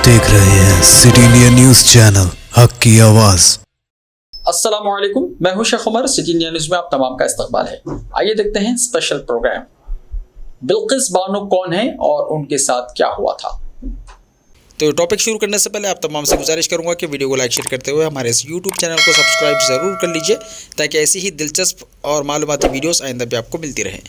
देख रहे हैं सिटी इंडिया न्यूज चैनल, हक की आवाज। अस्सलाम वालेकुम, मैं हूं Sheikh Umar. City India News में आप तमाम का इस्तकबाल है। आइए देखते हैं स्पेशल प्रोग्राम बिल्किस बानो कौन है और उनके साथ क्या हुआ था। तो टॉपिक शुरू करने से पहले आप तमाम से गुजारिश करूंगा कि वीडियो को लाइक शेयर करते हुए हमारे इस यूट्यूब चैनल को सब्सक्राइब ज़रूर कर लीजिए, ताकि ऐसी ही दिलचस्प और मालूमाती वीडियोस आइंदा भी आपको मिलती रहें।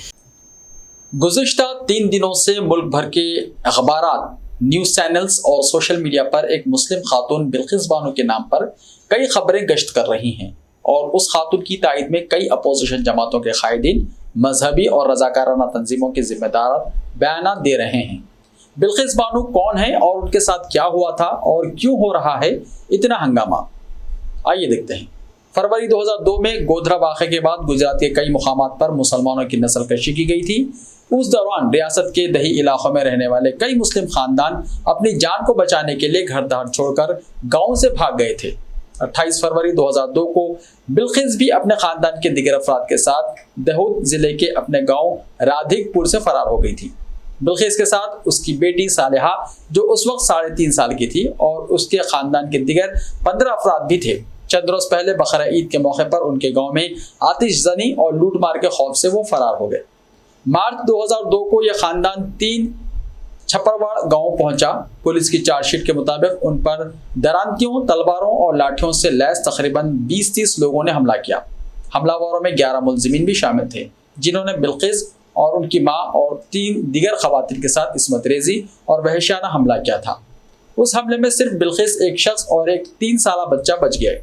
गुज़िश्ता 3 दिनों से मुल्क भर के अखबारात, न्यूज़ चैनल्स और सोशल मीडिया पर एक मुस्लिम खातून बिल्किस बानो के नाम पर कई खबरें गश्त कर रही हैं और उस खातून की तायद में कई अपोजिशन जमातों के कायदीन, मजहबी और रजाकाराना तंजीमों के जिम्मेदार बयान दे रहे हैं। बिल्किस बानो कौन है और उनके साथ क्या हुआ था और क्यों हो रहा है इतना हंगामा, आइए देखते हैं। फरवरी 2002 में गोधरा वाक़े के बाद गुजरात के कई मुकामात पर मुसलमानों की नस्लकशी की गई थी। उस दौरान रियासत के दही इलाकों में रहने वाले कई मुस्लिम खानदान अपनी जान को बचाने के लिए घर दार छोड़कर गाँव से भाग गए थे। 28 फरवरी 2002 को बिल्किस भी अपने खानदान के दिगर अफराद के साथ दाहोद जिले के अपने गाँव राधिकपुर से फरार हो गई थी। बिल्किस के साथ उसकी बेटी सालेहा, जो उस वक्त 3.5 साल की थी, और उसके खानदान के दिगर 15 अफराद भी थे। चंद रोज पहले बकरा ईद के मौके पर उनके गांव में आतिशजनी और लूटमार के खौफ से वो फरार हो गए। मार्च 2002 को यह खानदान 3 छपरवाड़ गांव पहुंचा। पुलिस की चार्जशीट के मुताबिक उन पर दरांतियों, तलवारों और लाठियों से लैस तकरीबन 20-30 लोगों ने हमला किया। हमलावरों में 11 मुलजिमीन भी शामिल थे, जिन्होंने बिल्किस और उनकी माँ और 3 दिगर खवातीन के साथ इस्मत रेजी और वहशियाना हमला किया था। उस हमले में सिर्फ बिल्किस, एक शख्स और एक 3 साला बच्चा बच गए।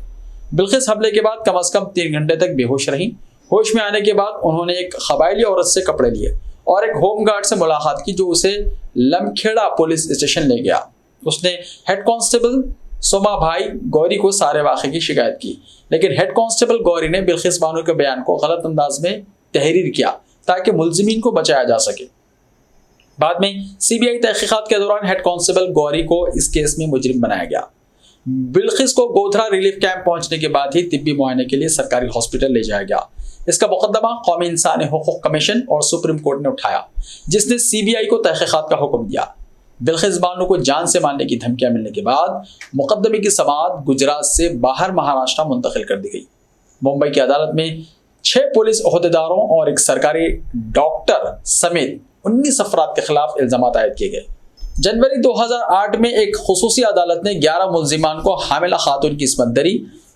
बिल्किस हमले के बाद कम से कम 3 घंटे तक बेहोश रही। होश में आने के बाद उन्होंने एक कबायली औरत से कपड़े लिए और एक होमगार्ड से मुलाकात की, जो उसे लमखेड़ा पुलिस स्टेशन ले गया। उसने हेड कांस्टेबल सोमा भाई गौरी को सारे वाक़े की शिकायत की, लेकिन हेड कांस्टेबल गौरी ने बिल्किस बानो के बयान को गलत अंदाज में तहरीर किया ताकि मुलजिमीन को बचाया जा सके। बाद में सीबीआई तहकीकात के दौरान हेड कांस्टेबल गौरी को इस केस में मुजरिम बनाया गया। बिल्किस को गोधरा रिलीफ कैंप पहुंचने के बाद ही तिब्बी मुआयने के लिए सरकारी हॉस्पिटल ले जाया गया। इसका मुकदमा कौमी इंसानी हुकूक कमीशन और सुप्रीम कोर्ट ने उठाया, जिसने सीबीआई को तहकीकात का हुक्म दिया। बिल्किस बानो को जान से मारने की धमकियां मिलने के बाद मुकदमे की समाअत गुजरात से बाहर महाराष्ट्र मुंतकिल कर दी गई। मुंबई की अदालत में 6 पुलिस ओहदेदारों और एक सरकारी डॉक्टर समेत 19 अफराद के खिलाफ इल्जाम आयद किए गए। जनवरी 2008 में एक खुसूसी अदालत ने 11 मुलजिमान को हामिला खातून की इस्मत दरी,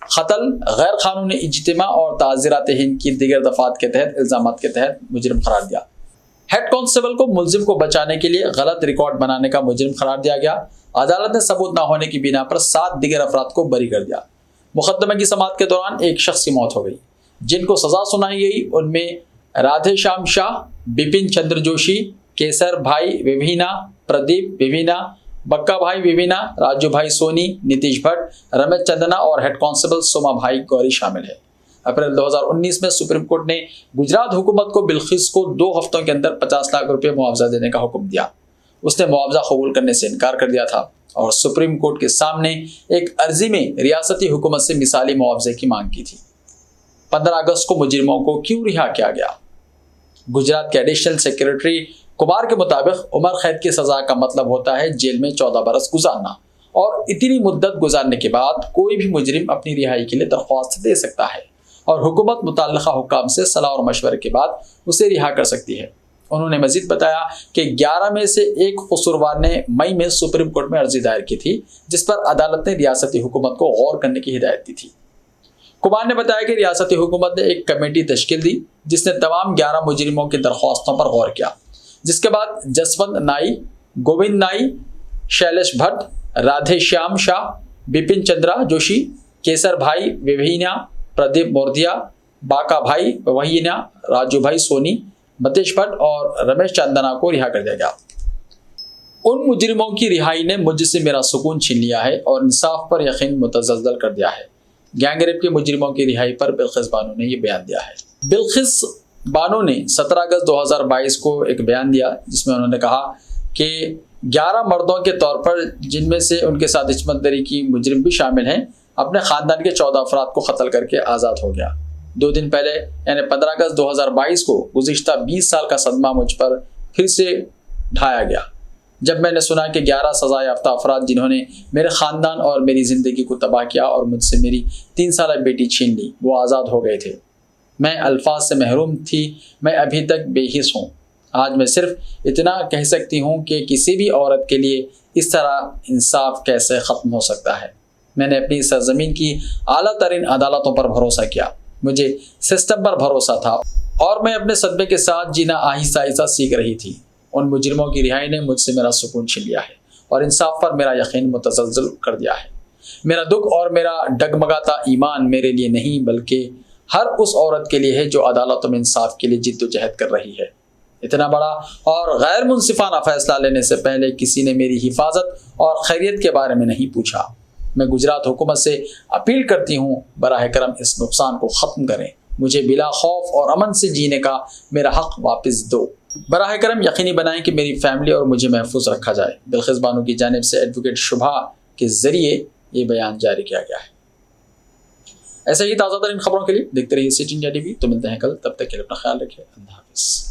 कत्ल, गैर कानूनी इज्तिमा और ताज़ीरात हिंद की दिगर दफात के तहत इल्जामात के तहत मुजरिम करार दिया। हेड कांस्टेबल को मुलजिम को बचाने के लिए गलत रिकॉर्ड बनाने का मुजरिम करार दिया गया। अदालत ने सबूत न होने की बिना पर 7 दिगर अफराद को बरी कर दिया। मुकदमे की समाअत के दौरान एक शख्स की मौत हो गई। जिनको सजा सुनाई गई उनमें राधेश्याम शाह, बिपिन चंद्र जोशी, केसर भाई विभिना, प्रदीप विभिना, बक्का भाई विभिना, राजू भाई सोनी, नीतीश भट्ट, रमेश चंदना और हेड कांस्टेबल सोमा भाई गौरी शामिल है। अप्रैल 2019 में सुप्रीम कोर्ट ने गुजरात हुकूमत को बिल्किस को 2 हफ्तों के अंदर 50 लाख रुपए मुआवजा देने का हुक्म दिया। उसने मुआवजा कबूल करने से इनकार कर दिया था और सुप्रीम कोर्ट के सामने एक अर्जी में रियासती हुकूमत से मिसाली मुआवजे की मांग की थी। 15 अगस्त को मुजरिमों को क्यों रिहा किया गया? गुजरात के एडिशनल सेक्रेटरी कुमार के मुताबिक उम्र कैद की सजा का मतलब होता है जेल में 14 बरस गुजारना, और इतनी मुद्दत गुजारने के बाद कोई भी मुजरिम अपनी रिहाई के लिए दरख्वास्त दे सकता है और हुकूमत मुतल्लिका हुक्काम से सलाह और मशवरे के बाद उसे रिहा कर सकती है। उन्होंने मजीद बताया कि 11 में से एक कसूरवार ने मई में सुप्रीम कोर्ट में अर्जी दायर की थी, जिस पर अदालत ने रियासती हुकूमत को गौर करने की हिदायत दी थी। कुमार ने बताया कि रियासती हुकूमत ने एक कमेटी तश्कील दी, जिसने तमाम 11 मुजरिमों की दरख्वास्तों पर गौर किया, जिसके बाद जसवंत नाई, गोविंद नाई, शैलेश भट्ट, राधे श्याम शाह, बिपिन चंद्रा जोशी, केसर भाई विभिना, प्रदीप मोरदिया, बाका भाई वहीना, राजू भाई सोनी, मतेश भट्ट और रमेश चंदना को रिहा कर दिया गया। उन मुजरिमों की रिहाई ने मुझसे मेरा सुकून छीन लिया है और इंसाफ पर यकीन मुतज़्ज़ल कर दिया है। गैंगरेप के मुजरिमों की रिहाई पर बिल्किस बानो ने यह बयान दिया है। बिल्किस बानो ने 17 अगस्त 2022 को एक बयान दिया, जिसमें उन्होंने कहा कि 11 मर्दों के तौर पर, जिनमें से उनके साथ इस्मत दरी की मुजरिम भी शामिल हैं, अपने ख़ानदान के 14 अफराद को कत्ल करके आज़ाद हो गया। 2 दिन पहले यानी 15 अगस्त 2022 को गुज़िश्ता 20 साल का सदमा मुझ पर फिर से ढाया गया। जब मैंने सुना कि 11 सज़ा याफ्ता अफराद जिन्होंने मेरे ख़ानदान और मेरी ज़िंदगी को तबाह किया और मुझसे मेरी 3 साल बेटी छीन ली, वो आज़ाद हो गए थे। मैं अल्फाज से महरूम थी, मैं अभी तक बेहिस हूँ। आज मैं सिर्फ इतना कह सकती हूँ कि किसी भी औरत के लिए इस तरह इंसाफ कैसे ख़त्म हो सकता है। मैंने अपनी सरज़मीन की आला तरीन अदालतों पर भरोसा किया, मुझे सिस्टम पर भरोसा था और मैं अपने सदमे के साथ जीना आहिस्ता आहिस्ता सीख रही थी। उन मुजरिमों की रिहाई ने मुझसे मेरा सुकून छीन लिया है और इंसाफ पर मेरा यकीन मुतज़लज़ल कर दिया है। मेरा दुख और मेरा डगमगाता ईमान मेरे लिए नहीं बल्कि हर उस औरत के लिए है जो अदालतों में इंसाफ के लिए जिद्दोजहद कर रही है। इतना बड़ा और गैर मुनसिफाना फ़ैसला लेने से पहले किसी ने मेरी हिफाजत और खैरियत के बारे में नहीं पूछा। मैं गुजरात हुकूमत से अपील करती हूँ, बराह करम इस नुकसान को ख़त्म करें, मुझे बिला खौफ और अमन से जीने का मेरा हक़ वापस दो। बराह करम यकीनी बनाएं कि मेरी फैमिली और मुझे महफूज रखा जाए। बिल्किस बानो की जानिब से एडवोकेट शुभा के ज़रिए ये बयान जारी किया गया है। ऐसे ही ताज़ा तरीन खबरों के लिए देखते रहिए सिटी इंडिया टीवी। तो मिलते हैं कल, तब तक के लिए अपना ख्याल रखिए। अल्लाह हाफ़िज़।